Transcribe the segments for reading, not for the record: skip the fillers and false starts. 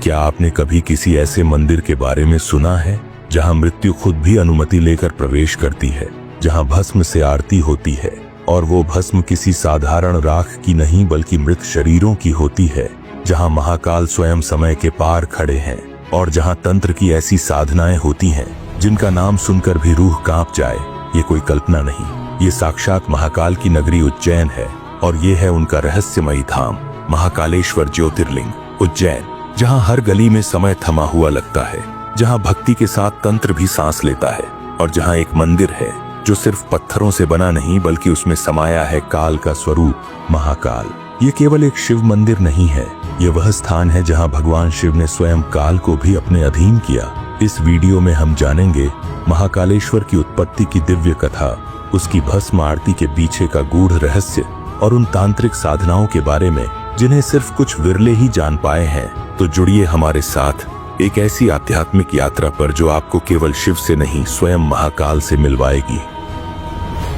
क्या आपने कभी किसी ऐसे मंदिर के बारे में सुना है जहां मृत्यु खुद भी अनुमति लेकर प्रवेश करती है, जहां भस्म से आरती होती है और वो भस्म किसी साधारण राख की नहीं बल्कि मृत शरीरों की होती है, जहां महाकाल स्वयं समय के पार खड़े हैं और जहां तंत्र की ऐसी साधनाएं होती हैं जिनका नाम सुनकर भी रूह कांप जाए। ये कोई कल्पना नहीं, ये साक्षात महाकाल की नगरी उज्जैन है और ये है उनका रहस्यमयी धाम महाकालेश्वर ज्योतिर्लिंग उज्जैन, जहां हर गली में समय थमा हुआ लगता है, जहां भक्ति के साथ तंत्र भी सांस लेता है और जहां एक मंदिर है जो सिर्फ पत्थरों से बना नहीं बल्कि उसमें समाया है काल का स्वरूप महाकाल। ये केवल एक शिव मंदिर नहीं है, ये वह स्थान है जहां भगवान शिव ने स्वयं काल को भी अपने अधीन किया। इस वीडियो में हम जानेंगे महाकालेश्वर की उत्पत्ति की दिव्य कथा, उसकी भस्म आरती के पीछे का गूढ़ रहस्य और उन तांत्रिक साधनाओं के बारे में जिन्हें सिर्फ कुछ विरले ही जान पाए हैं। तो जुड़िए हमारे साथ एक ऐसी आध्यात्मिक यात्रा पर जो आपको केवल शिव से नहीं स्वयं महाकाल से मिलवाएगी।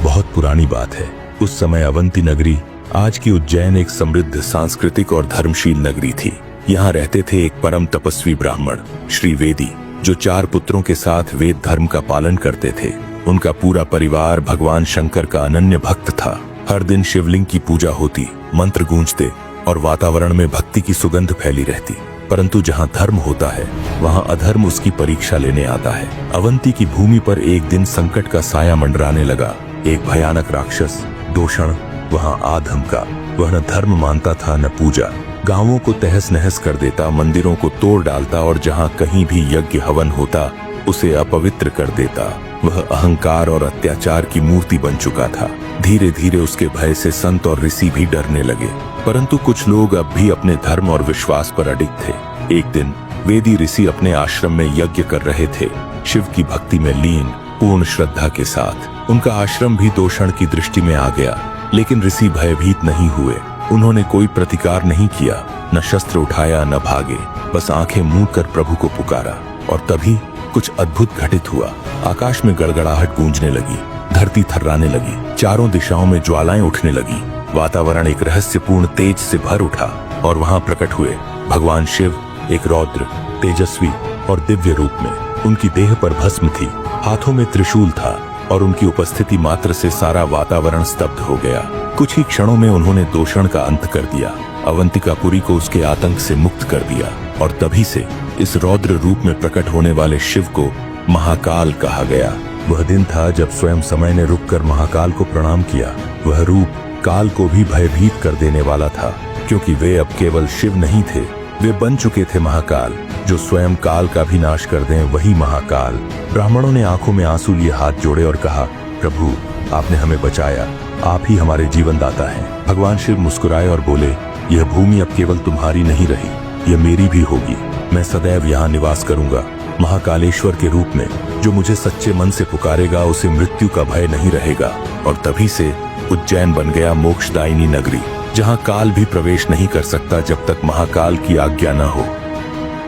बहुत पुरानी बात है, उस समय अवंती नगरी, आज की उज्जैन, एक समृद्ध सांस्कृतिक और धर्मशील नगरी थी। यहाँ रहते थे एक परम तपस्वी ब्राह्मण श्री वेदी, जो 4 पुत्रों के साथ वेद धर्म का पालन करते थे। उनका पूरा परिवार भगवान शंकर का अनन्य भक्त था। हर दिन शिवलिंग की पूजा होती, मंत्र गूंजते और वातावरण में भक्ति की सुगंध फैली रहती। परंतु जहां धर्म होता है वहां अधर्म उसकी परीक्षा लेने आता है। अवंती की भूमि पर एक दिन संकट का साया मंडराने लगा। एक भयानक राक्षस दोषण वहां आ धमका। वह न धर्म मानता था न पूजा, गांवों को तहस नहस कर देता, मंदिरों को तोड़ डालता और जहां कहीं भी यज्ञ हवन होता उसे अपवित्र कर देता। वह अहंकार और अत्याचार की मूर्ति बन चुका था। धीरे धीरे उसके भय से संत और ऋषि भी डरने लगे, परंतु कुछ लोग अब भी अपने धर्म और विश्वास पर अडिग थे। एक दिन वेदी ऋषि अपने आश्रम में यज्ञ कर रहे थे, शिव की भक्ति में लीन, पूर्ण श्रद्धा के साथ। उनका आश्रम भी दोषण की दृष्टि में आ गया, लेकिन ऋषि भयभीत नहीं हुए। उन्होंने कोई प्रतिकार नहीं किया, न शस्त्र उठाया न भागे, बस आंखें मूंद कर प्रभु को पुकारा। और तभी कुछ अद्भुत घटित हुआ। आकाश में गड़गड़ाहट गूंजने लगी, धरती थर्राने लगी, चारों दिशाओं में ज्वालाएं उठने लगी, वातावरण एक रहस्यपूर्ण तेज से भर उठा और वहां प्रकट हुए भगवान शिव, एक रौद्र, तेजस्वी और दिव्य रूप में। उनकी देह पर भस्म थी, हाथों में त्रिशूल था और उनकी उपस्थिति मात्र से सारा वातावरण स्तब्ध हो गया। कुछ ही क्षणों में उन्होंने दोषण का अंत कर दिया, अवंतिकापुरी को उसके आतंक से मुक्त कर दिया। और तभी से इस रौद्र रूप में प्रकट होने वाले शिव को महाकाल कहा गया। वह दिन था जब स्वयं समय ने रुककर महाकाल को प्रणाम किया। वह रूप काल को भी भयभीत कर देने वाला था, क्योंकि वे अब केवल शिव नहीं थे, वे बन चुके थे महाकाल। जो स्वयं काल का भी नाश कर दें, वही महाकाल। ब्राह्मणों ने आंखों में आंसू लिए हाथ जोड़े और कहा, प्रभु आपने हमें बचाया, आप ही हमारे जीवन दाता हैं। भगवान शिव मुस्कुराए और बोले, यह भूमि अब केवल तुम्हारी नहीं रही, यह मेरी भी होगी। मैं सदैव यहाँ निवास करूंगा। महाकालेश्वर के रूप में जो मुझे सच्चे मन से पुकारेगा उसे मृत्यु का भय नहीं रहेगा। और तभी से उज्जैन बन गया मोक्षदायिनी नगरी, जहाँ काल भी प्रवेश नहीं कर सकता जब तक महाकाल की आज्ञा न हो।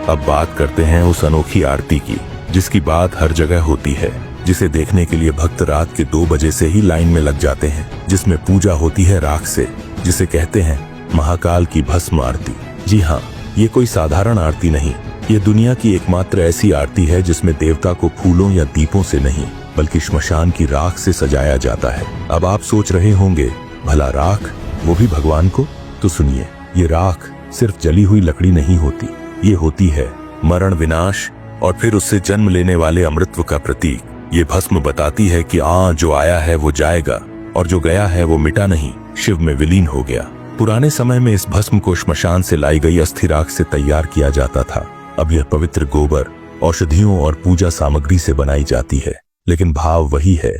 अब बात करते हैं उस अनोखी आरती की, जिसकी बात हर जगह होती है, जिसे देखने के लिए भक्त रात के 2 बजे से ही लाइन में लग जाते हैं, जिसमें पूजा होती है राख से, जिसे कहते हैं महाकाल की भस्म आरती। जी हाँ, ये कोई साधारण आरती नहीं, ये दुनिया की एकमात्र ऐसी आरती है जिसमें देवता को फूलों या दीपों से नहीं बल्कि श्मशान की राख से सजाया जाता है। अब आप सोच रहे होंगे, भला राख, वो भी भगवान को? तो सुनिए, ये राख सिर्फ जली हुई लकड़ी नहीं होती, ये होती है मरण, विनाश और फिर उससे जन्म लेने वाले अमृतत्व का प्रतीक। ये भस्म बताती है कि जो आया है वो जाएगा और जो गया है वो मिटा नहीं, शिव में विलीन हो गया। पुराने समय में इस भस्म को श्मशान से लाई गई अस्थि राख से तैयार किया जाता था। अब यह पवित्र गोबर, औषधियों और पूजा सामग्री से बनाई जाती है, लेकिन भाव वही है।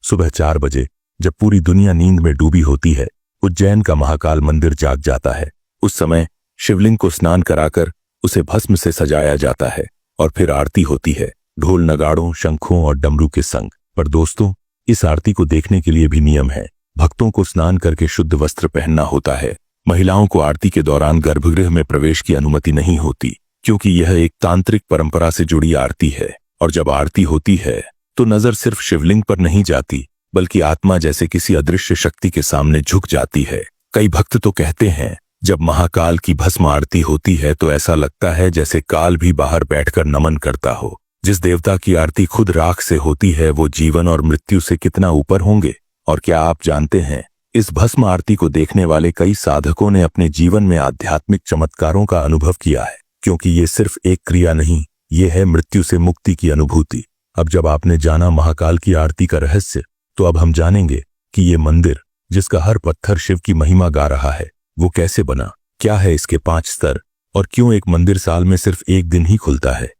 सुबह 4 बजे जब पूरी दुनिया नींद में डूबी होती है, उज्जैन का महाकाल मंदिर जाग जाता है। उस समय शिवलिंग को स्नान कराकर उसे भस्म से सजाया जाता है और फिर आरती होती है, ढोल नगाड़ों, शंखों और डमरू के संग। पर दोस्तों, इस आरती को देखने के लिए भी नियम है। भक्तों को स्नान करके शुद्ध वस्त्र पहनना होता है। महिलाओं को आरती के दौरान गर्भगृह में प्रवेश की अनुमति नहीं होती, क्योंकि यह एक तांत्रिक परंपरा से जुड़ी आरती है। और जब आरती होती है तो नजर सिर्फ शिवलिंग पर नहीं जाती, बल्कि आत्मा जैसे किसी अदृश्य शक्ति के सामने झुक जाती है। कई भक्त तो कहते हैं जब महाकाल की भस्म आरती होती है तो ऐसा लगता है जैसे काल भी बाहर बैठकर नमन करता हो। जिस देवता की आरती खुद राख से होती है वो जीवन और मृत्यु से कितना ऊपर होंगे। और क्या आप जानते हैं, इस भस्म आरती को देखने वाले कई साधकों ने अपने जीवन में आध्यात्मिक चमत्कारों का अनुभव किया है, क्योंकि ये सिर्फ एक क्रिया नहीं, ये है मृत्यु से मुक्ति की अनुभूति। अब जब आपने जाना महाकाल की आरती का रहस्य, तो अब हम जानेंगे कि ये मंदिर, जिसका हर पत्थर शिव की महिमा गा रहा है, वो कैसे बना, क्या है इसके 5 स्तर, और क्यों एक मंदिर साल में सिर्फ एक दिन ही खुलता है।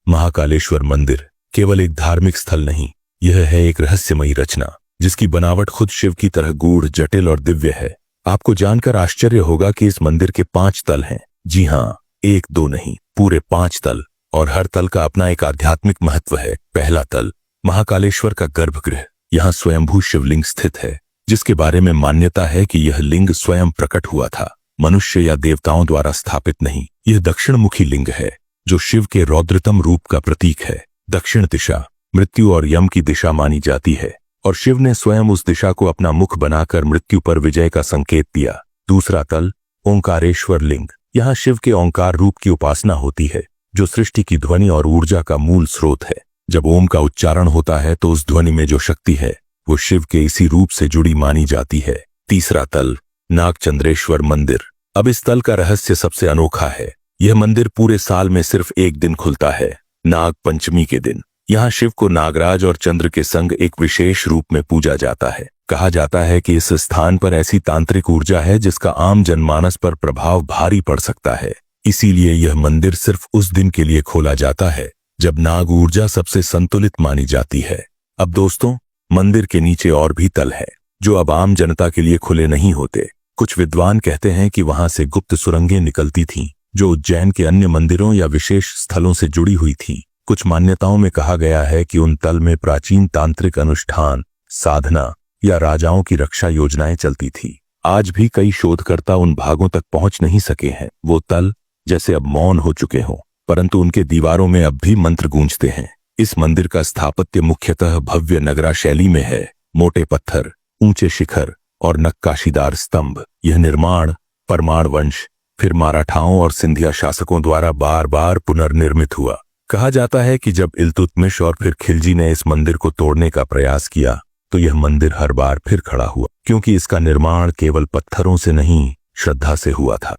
महाकालेश्वर मंदिर केवल एक धार्मिक स्थल नहीं, यह है एक रहस्यमयी रचना जिसकी बनावट खुद शिव की तरह गूढ़, जटिल और दिव्य है। आपको जानकर आश्चर्य होगा कि इस मंदिर के 5 तल हैं। जी हाँ, 1 2 नहीं, पूरे 5 तल, और हर तल का अपना एक आध्यात्मिक महत्व है। पहला तल, महाकालेश्वर का गर्भगृह। यहाँ स्वयंभू शिवलिंग स्थित है, जिसके बारे में मान्यता है कि यह लिंग स्वयं प्रकट हुआ था, मनुष्य या देवताओं द्वारा स्थापित नहीं। यह दक्षिणमुखी लिंग है, जो शिव के रौद्रतम रूप का प्रतीक है। दक्षिण दिशा मृत्यु और यम की दिशा मानी जाती है, और शिव ने स्वयं उस दिशा को अपना मुख बनाकर मृत्यु पर विजय का संकेत दिया। दूसरा तल, ओंकारेश्वर लिंग। यहाँ शिव के ओंकार रूप की उपासना होती है, जो सृष्टि की ध्वनि और ऊर्जा का मूल स्रोत है। जब ओम का उच्चारण होता है तो उस ध्वनि में जो शक्ति है वो शिव के इसी रूप से जुड़ी मानी जाती है। तीसरा तल, नागचंद्रेश्वर मंदिर। अब इस तल का रहस्य सबसे अनोखा है। यह मंदिर पूरे साल में सिर्फ एक दिन खुलता है, नाग पंचमी के दिन। यहाँ शिव को नागराज और चंद्र के संग एक विशेष रूप में पूजा जाता है। कहा जाता है कि इस स्थान पर ऐसी तांत्रिक ऊर्जा है जिसका आम जनमानस पर प्रभाव भारी पड़ सकता है। इसीलिए यह मंदिर सिर्फ उस दिन के लिए खोला जाता है जब नाग ऊर्जा सबसे संतुलित मानी जाती है। अब दोस्तों, मंदिर के नीचे और भी तल है, जो अब आम जनता के लिए खुले नहीं होते। कुछ विद्वान कहते हैं कि वहां से गुप्त सुरंगें निकलती थीं, जो उज्जैन के अन्य मंदिरों या विशेष स्थलों से जुड़ी हुई थीं। कुछ मान्यताओं में कहा गया है कि उन तल में प्राचीन तांत्रिक अनुष्ठान, साधना या राजाओं की रक्षा योजनाएं चलती थी। आज भी कई शोधकर्ता उन भागों तक पहुंच नहीं सके हैं। वो तल जैसे अब मौन हो चुके हों, परंतु उनके दीवारों में अब भी मंत्र गूंजते हैं। इस मंदिर का स्थापत्य मुख्यतः भव्य नगरा शैली में है। मोटे पत्थर, ऊंचे शिखर और नक्काशीदार स्तंभ। यह निर्माण परमार वंश, फिर मराठाओं और सिंधिया शासकों द्वारा बार बार पुनर्निर्मित हुआ। कहा जाता है कि जब इल्तुतमिश और फिर खिलजी ने इस मंदिर को तोड़ने का प्रयास किया तो यह मंदिर हर बार फिर खड़ा हुआ, क्योंकि इसका निर्माण केवल पत्थरों से नहीं, श्रद्धा से हुआ था।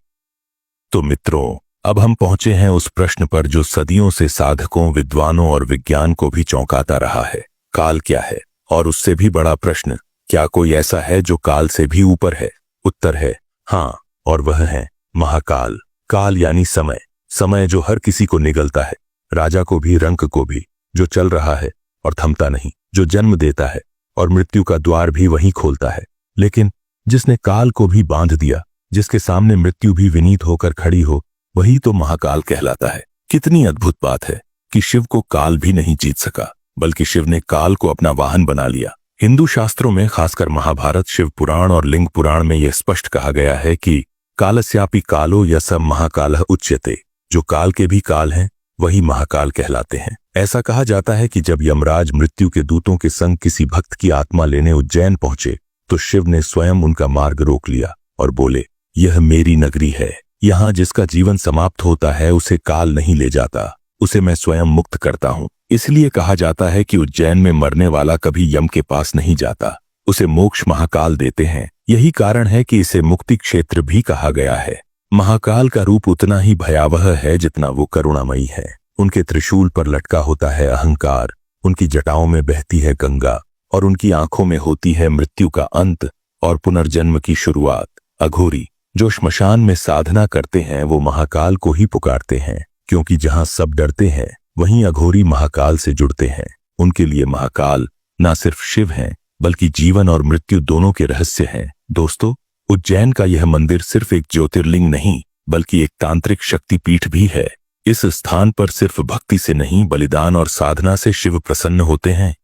तो मित्रों, अब हम पहुंचे हैं उस प्रश्न पर जो सदियों से साधकों, विद्वानों और विज्ञान को भी चौंकाता रहा है। काल क्या है? और उससे भी बड़ा प्रश्न, क्या कोई ऐसा है जो काल से भी ऊपर है? उत्तर है हाँ, और वह है महाकाल। काल यानी समय, समय जो हर किसी को निगलता है, राजा को भी, रंक को भी, जो चल रहा है और थमता नहीं, जो जन्म देता है और मृत्यु का द्वार भी वही खोलता है। लेकिन जिसने काल को भी बांध दिया, जिसके सामने मृत्यु भी विनीत होकर खड़ी हो, वही तो महाकाल कहलाता है। कितनी अद्भुत बात है कि शिव को काल भी नहीं जीत सका, बल्कि शिव ने काल को अपना वाहन बना लिया। हिंदू शास्त्रों में, खासकर महाभारत, शिव पुराण और लिंग पुराण में यह स्पष्ट कहा गया है कि कालस्यापि कालो यस महाकालः उच्यते। जो काल के भी काल हैं वही महाकाल कहलाते हैं। ऐसा कहा जाता है कि जब यमराज मृत्यु के दूतों के संग किसी भक्त की आत्मा लेने उज्जैन पहुंचे तो शिव ने स्वयं उनका मार्ग रोक लिया और बोले, यह मेरी नगरी है, यहाँ जिसका जीवन समाप्त होता है उसे काल नहीं ले जाता, उसे मैं स्वयं मुक्त करता हूँ। इसलिए कहा जाता है कि उज्जैन में मरने वाला कभी यम के पास नहीं जाता, उसे मोक्ष महाकाल देते हैं। यही कारण है कि इसे मुक्ति क्षेत्र भी कहा गया है। महाकाल का रूप उतना ही भयावह है जितना वो करुणामयी है। उनके त्रिशूल पर लटका होता है अहंकार, उनकी जटाओं में बहती है गंगा, और उनकी आंखों में होती है मृत्यु का अंत और पुनर्जन्म की शुरुआत। अघोरी जो श्मशान में साधना करते हैं वो महाकाल को ही पुकारते हैं, क्योंकि जहां सब डरते हैं वहीं अघोरी महाकाल से जुड़ते हैं। उनके लिए महाकाल न सिर्फ शिव हैं, बल्कि जीवन और मृत्यु दोनों के रहस्य हैं। दोस्तों, उज्जैन का यह मंदिर सिर्फ एक ज्योतिर्लिंग नहीं, बल्कि एक तांत्रिक शक्तिपीठ भी है। इस स्थान पर सिर्फ भक्ति से नहीं, बलिदान और साधना से शिव प्रसन्न होते हैं।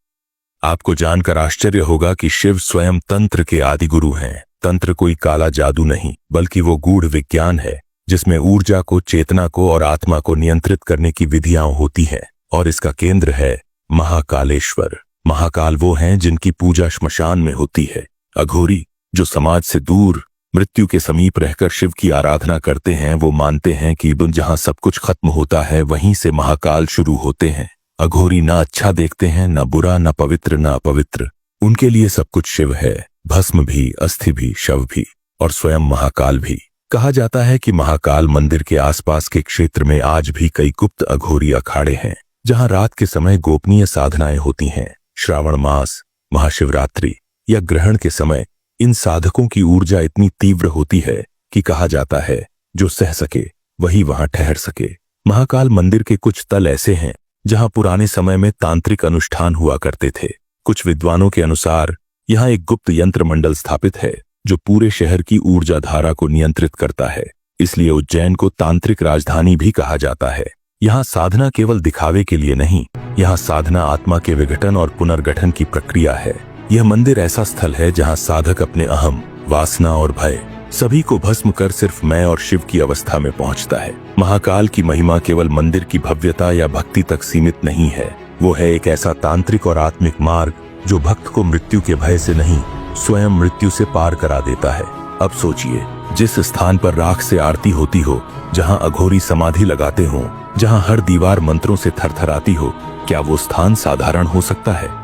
आपको जानकर आश्चर्य होगा कि शिव स्वयं तंत्र के आदि गुरु हैं। तंत्र कोई काला जादू नहीं, बल्कि वो गूढ़ विज्ञान है जिसमें ऊर्जा को, चेतना को और आत्मा को नियंत्रित करने की विधियां होती हैं। और इसका केंद्र है महाकालेश्वर। महाकाल वो हैं जिनकी पूजा श्मशान में होती है। अघोरी जो समाज से दूर, मृत्यु के समीप रहकर शिव की आराधना करते हैं। वो मानते हैं कि जहां सब कुछ खत्म होता है वहीं से महाकाल शुरू होते हैं। अघोरी ना अच्छा देखते हैं, ना बुरा, ना पवित्र, ना अपवित्र। उनके लिए सब कुछ शिव है, भस्म भी, अस्थि भी, शव भी और स्वयं महाकाल भी। कहा जाता है कि महाकाल मंदिर के आसपास के क्षेत्र में आज भी कई गुप्त अघोरी अखाड़े हैं, जहां रात के समय गोपनीय साधनाएं होती हैं। श्रावण मास, महाशिवरात्रि या ग्रहण के समय इन साधकों की ऊर्जा इतनी तीव्र होती है कि कहा जाता है जो सह सके वही वहां ठहर सके। महाकाल मंदिर के कुछ तल ऐसे हैं जहां पुराने समय में तांत्रिक अनुष्ठान हुआ करते थे। कुछ विद्वानों के अनुसार यहाँ एक गुप्त यंत्र मंडल स्थापित है जो पूरे शहर की ऊर्जा धारा को नियंत्रित करता है। इसलिए उज्जैन को तांत्रिक राजधानी भी कहा जाता है। यहाँ साधना केवल दिखावे के लिए नहीं, यहाँ साधना आत्मा के विघटन और पुनर्गठन की प्रक्रिया है। यह मंदिर ऐसा स्थल है जहाँ साधक अपने अहम, वासना और भय सभी को भस्म कर सिर्फ मैं और शिव की अवस्था में पहुंचता है। महाकाल की महिमा केवल मंदिर की भव्यता या भक्ति तक सीमित नहीं है, वो है एक ऐसा तांत्रिक और आत्मिक मार्ग जो भक्त को मृत्यु के भय से नहीं, स्वयं मृत्यु से पार करा देता है। अब सोचिए, जिस स्थान पर राख से आरती होती हो, जहां अघोरी समाधि लगाते हो, जहां हर दीवार मंत्रों से थरथराती हो, क्या वो स्थान साधारण हो सकता है?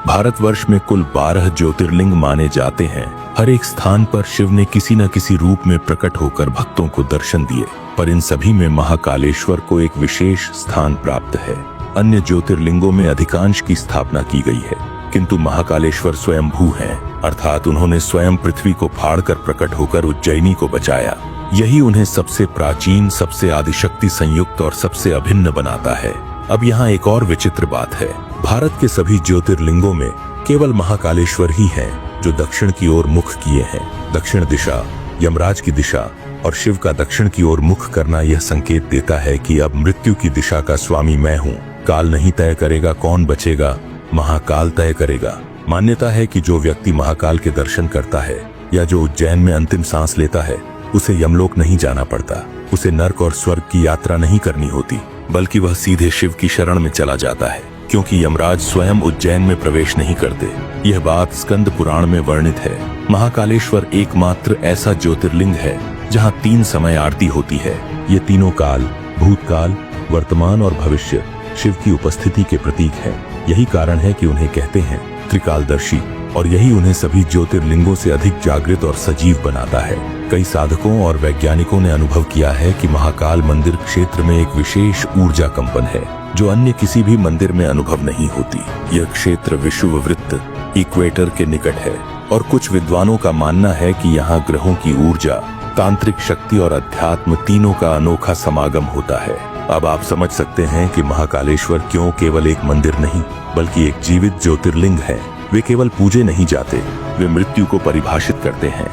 भारतवर्ष में कुल 12 ज्योतिर्लिंग माने जाते हैं। हर एक स्थान पर शिव ने किसी न किसी रूप में प्रकट होकर भक्तों को दर्शन दिए, पर इन सभी में महाकालेश्वर को एक विशेष स्थान प्राप्त है। अन्य ज्योतिर्लिंगों में अधिकांश की स्थापना की गई है, किंतु महाकालेश्वर स्वयंभू हैं, अर्थात उन्होंने स्वयं पृथ्वी को फाड़कर प्रकट होकर उज्जैनी को बचाया। यही उन्हें सबसे प्राचीन, सबसे आदिशक्ति संयुक्त और सबसे अभिन्न बनाता है। अब यहाँ एक और विचित्र बात है, भारत के सभी ज्योतिर्लिंगों में केवल महाकालेश्वर ही है जो दक्षिण की ओर मुख किए हैं। दक्षिण दिशा यमराज की दिशा और शिव का दक्षिण की ओर मुख करना यह संकेत देता है कि अब मृत्यु की दिशा का स्वामी मैं हूँ। काल नहीं तय करेगा कौन बचेगा, महाकाल तय करेगा। मान्यता है कि जो व्यक्ति महाकाल के दर्शन करता है या जो उज्जैन में अंतिम सांस लेता है, उसे यमलोक नहीं जाना पड़ता, उसे नर्क और स्वर्ग की यात्रा नहीं करनी होती, बल्कि वह सीधे शिव की शरण में चला जाता है, क्योंकि यमराज स्वयं उज्जैन में प्रवेश नहीं करते। यह बात स्कंद पुराण में वर्णित है। महाकालेश्वर एकमात्र ऐसा ज्योतिर्लिंग है जहाँ 3 समय आरती होती है। ये तीनों काल, भूतकाल, वर्तमान और भविष्य शिव की उपस्थिति के प्रतीक हैं। यही कारण है कि उन्हें कहते हैं त्रिकालदर्शी, और यही उन्हें सभी ज्योतिर्लिंगों से अधिक जागृत और सजीव बनाता है। कई साधकों और वैज्ञानिकों ने अनुभव किया है कि महाकाल मंदिर क्षेत्र में एक विशेष ऊर्जा कंपन है जो अन्य किसी भी मंदिर में अनुभव नहीं होती। यह क्षेत्र विषुववृत्त इक्वेटर के निकट है और कुछ विद्वानों का मानना है कि यहाँ ग्रहों की ऊर्जा, तांत्रिक शक्ति और अध्यात्म तीनों का अनोखा समागम होता है। अब आप समझ सकते हैं कि महाकालेश्वर क्यों केवल एक मंदिर नहीं बल्कि एक जीवित ज्योतिर्लिंग है। वे केवल पूजे नहीं जाते, वे मृत्यु को परिभाषित करते हैं।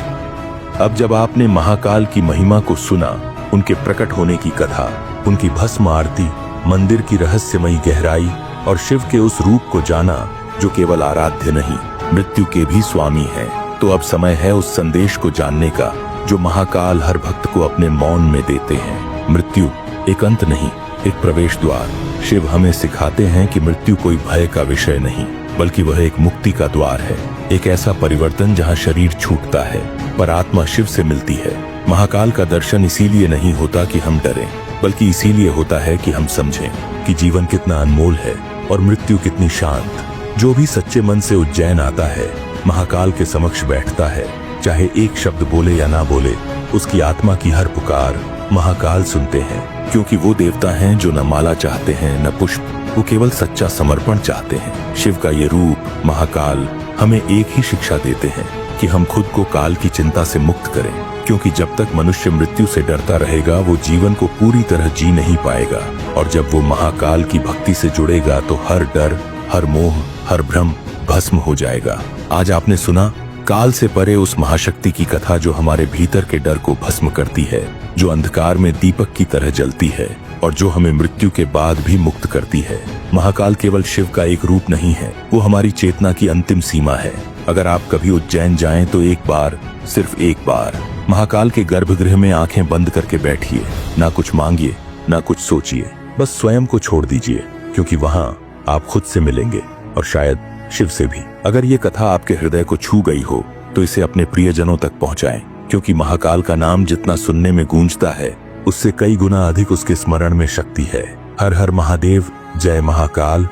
अब जब आपने महाकाल की महिमा को सुना, उनके प्रकट होने की कथा, उनकी भस्म आरती, मंदिर की रहस्यमयी गहराई और शिव के उस रूप को जाना जो केवल आराध्य नहीं, मृत्यु के भी स्वामी हैं, तो अब समय है उस संदेश को जानने का जो महाकाल हर भक्त को अपने मौन में देते हैं। मृत्यु एक अंत नहीं, एक प्रवेश द्वार। शिव हमें सिखाते हैं कि मृत्यु कोई भय का विषय नहीं, बल्कि वह एक मुक्ति का द्वार है, एक ऐसा परिवर्तन जहां शरीर छूटता है पर आत्मा शिव से मिलती है। महाकाल का दर्शन इसीलिए नहीं होता कि हम डरें, बल्कि इसीलिए होता है कि हम समझें कि जीवन कितना अनमोल है और मृत्यु कितनी शांत। जो भी सच्चे मन से उज्जैन आता है, महाकाल के समक्ष बैठता है, चाहे एक शब्द बोले या ना बोले, उसकी आत्मा की हर पुकार महाकाल सुनते हैं, क्योंकि वो देवता हैं जो न माला चाहते हैं न पुष्प, वो केवल सच्चा समर्पण चाहते हैं। शिव का ये रूप महाकाल हमें एक ही शिक्षा देते हैं कि हम खुद को काल की चिंता से मुक्त करें, क्योंकि जब तक मनुष्य मृत्यु से डरता रहेगा वो जीवन को पूरी तरह जी नहीं पाएगा, और जब वो महाकाल की भक्ति से जुड़ेगा तो हर डर, हर मोह, हर भ्रम भस्म हो जाएगा। आज आपने सुना काल से परे उस महाशक्ति की कथा जो हमारे भीतर के डर को भस्म करती है, जो अंधकार में दीपक की तरह जलती है और जो हमें मृत्यु के बाद भी मुक्त करती है। महाकाल केवल शिव का एक रूप नहीं है, वो हमारी चेतना की अंतिम सीमा है। अगर आप कभी उज्जैन जाएं तो एक बार, सिर्फ एक बार महाकाल के गर्भगृह में आंखें बंद करके बैठिए। ना कुछ मांगिए, ना कुछ सोचिए, बस स्वयं को छोड़ दीजिए, क्योंकि वहां आप खुद से मिलेंगे और शायद शिव से भी। अगर ये कथा आपके हृदय को छू गई हो तो इसे अपने प्रियजनों तक पहुंचाएं। क्योंकि महाकाल का नाम जितना सुनने में गूंजता है उससे कई गुना अधिक उसके स्मरण में शक्ति है। हर हर महादेव, जय महाकाल।